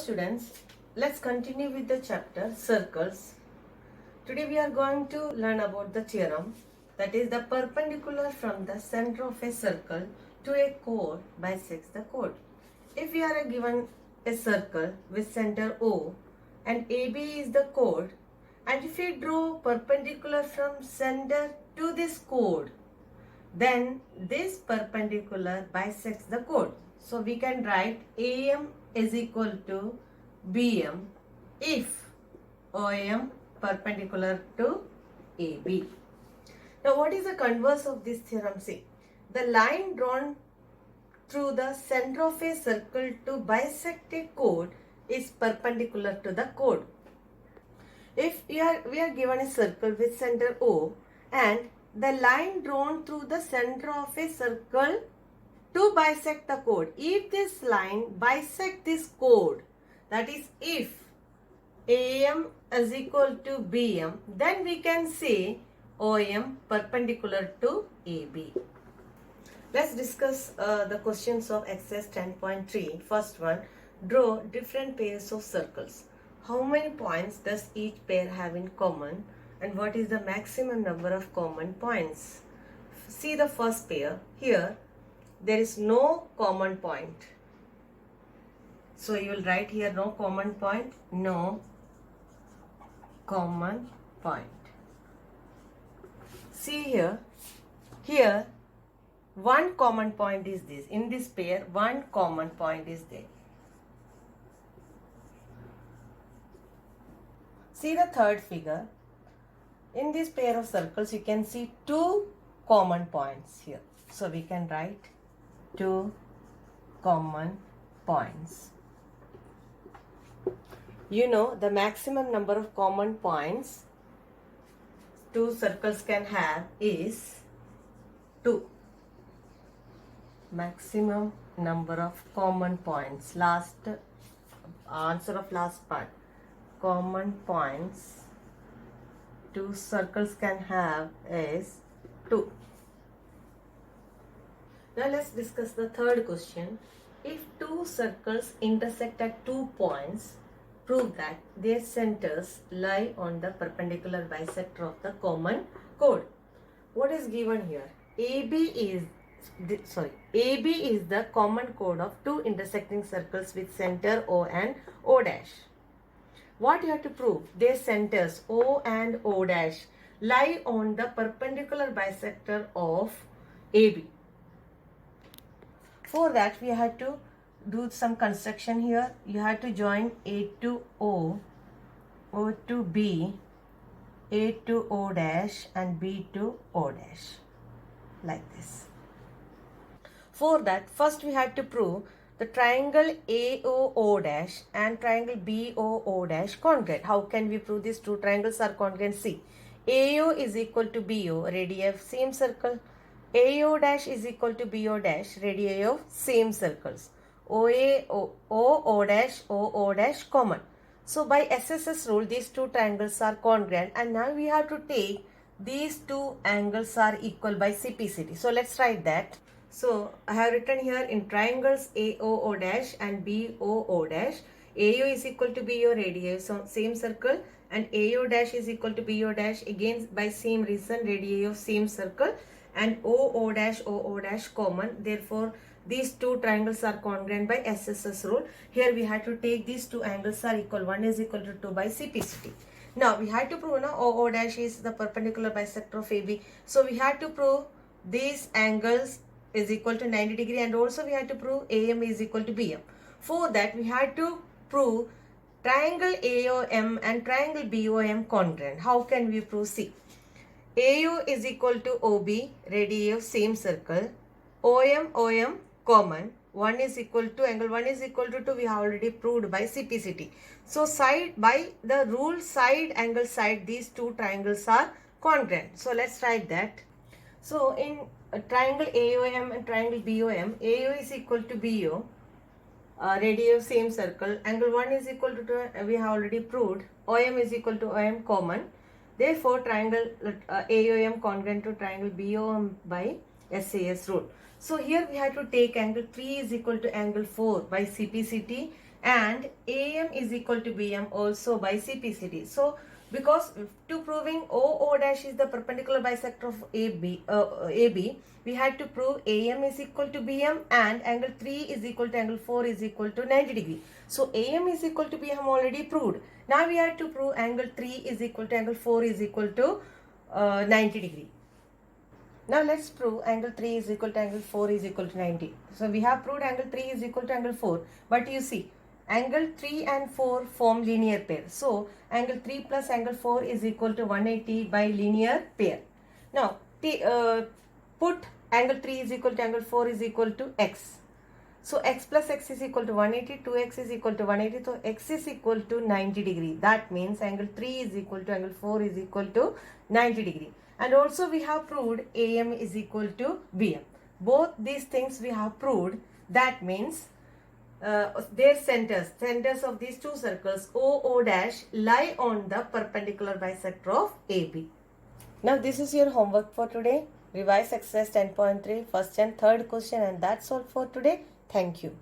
Students, let's continue with the chapter circles. Today we are going to learn about the theorem, that is the perpendicular from the center of a circle to a chord bisects the chord. If we are given a circle with center O and AB is the chord, and if we draw perpendicular from center to this chord, then this perpendicular bisects the chord. So we can write AM is equal to BM if OM perpendicular to AB. Now what is the converse of this theorem? See, the line drawn through the center of a circle to bisect a chord is perpendicular to the chord. If we are given a circle with center O and the line drawn through the center of a circle to bisect the chord, if this line bisect this chord, that is if AM is equal to BM, then we can say OM perpendicular to AB. Let's discuss the questions of exercise 10.3. First one, draw different pairs of circles. How many points does each pair have in common, and what is the maximum number of common points? See the first pair. Here there is no common point. So you will write here no common point, no common point. See here one common point is this. In this pair, one common point is there. See the third figure. In this pair of circles, you can see two common points here. So we can write two common points. You know the maximum number of common points two circles can have is 2. Maximum number of common points. Last answer of last part. Common points two circles can have is 2. Now let's discuss the third question. If two circles intersect at 2 points, prove that their centers lie on the perpendicular bisector of the common chord. What is given here? AB is the common chord of two intersecting circles with center O and O dash. What you have to prove? Their centers O and O dash lie on the perpendicular bisector of AB. For that we have to do some construction here. You have to join A to O, O to B, A to O dash and B to O dash, like this. For that, first we have to prove the triangle AOO dash and triangle BOO dash congruent. How can we prove these two triangles are congruent? See, AO is equal to BO, radii of same circle. AO dash is equal to BO dash, radii of same circles. OO dash common. So by SSS rule, these two triangles are congruent, and now we have to take these two angles are equal by CPCT. So let's write that. So I have written here in triangles AOO dash and BOO dash, AO is equal to BO, radii of same circle, and AO dash is equal to BO dash, again by same reason, radii of same circle, and OO dash common. Therefore these two triangles are congruent by SSS rule. Here we have to take these two angles are equal. One is equal to 2 by CPCT. Now we have to prove now OO dash is the perpendicular bisector of AB. So we have to prove these angles is equal to 90 degree, and also we have to prove AM is equal to BM. For that we have to prove triangle AOM and triangle BOM congruent. How can we prove? See, AO is equal to OB, radii of same circle. OM common. 1 is equal to angle 1 is equal to 2. We have already proved by CPCT. So side by the rule side angle side, these two triangles are congruent. So let's write that. So in triangle AOM and triangle BOM, AO is equal to BO, radii of same circle. Angle 1 is equal to 2. We have already proved. OM is equal to OM common. Therefore, triangle AOM congruent to triangle BOM by SAS rule. So here we have to take angle 3 is equal to angle 4 by CPCT. and AM is equal to BM also by CPCD. So because to proving OO dash is the perpendicular bisector of AB, we had to prove AM is equal to BM and angle 3 is equal to angle 4 is equal to 90 degree. So AM is equal to BM already proved. Now we have to prove angle 3 is equal to angle 4 is equal to 90 degree. Now let's prove angle 3 is equal to angle 4 is equal to 90. So we have proved angle 3 is equal to angle 4. But you see, angle 3 and 4 form linear pair. So angle 3 plus angle 4 is equal to 180 by linear pair. Now put angle 3 is equal to angle 4 is equal to x. So x plus x is equal to 180, 2x is equal to 180, so x is equal to 90 degree. That means angle 3 is equal to angle 4 is equal to 90 degree. And also we have proved AM is equal to BM. Both these things we have proved. That means their centers of these two circles OO dash lie on the perpendicular bisector of AB. Now this is your homework for today. Revise exercise 10.3 first and third question, and that's all for today. Thank you.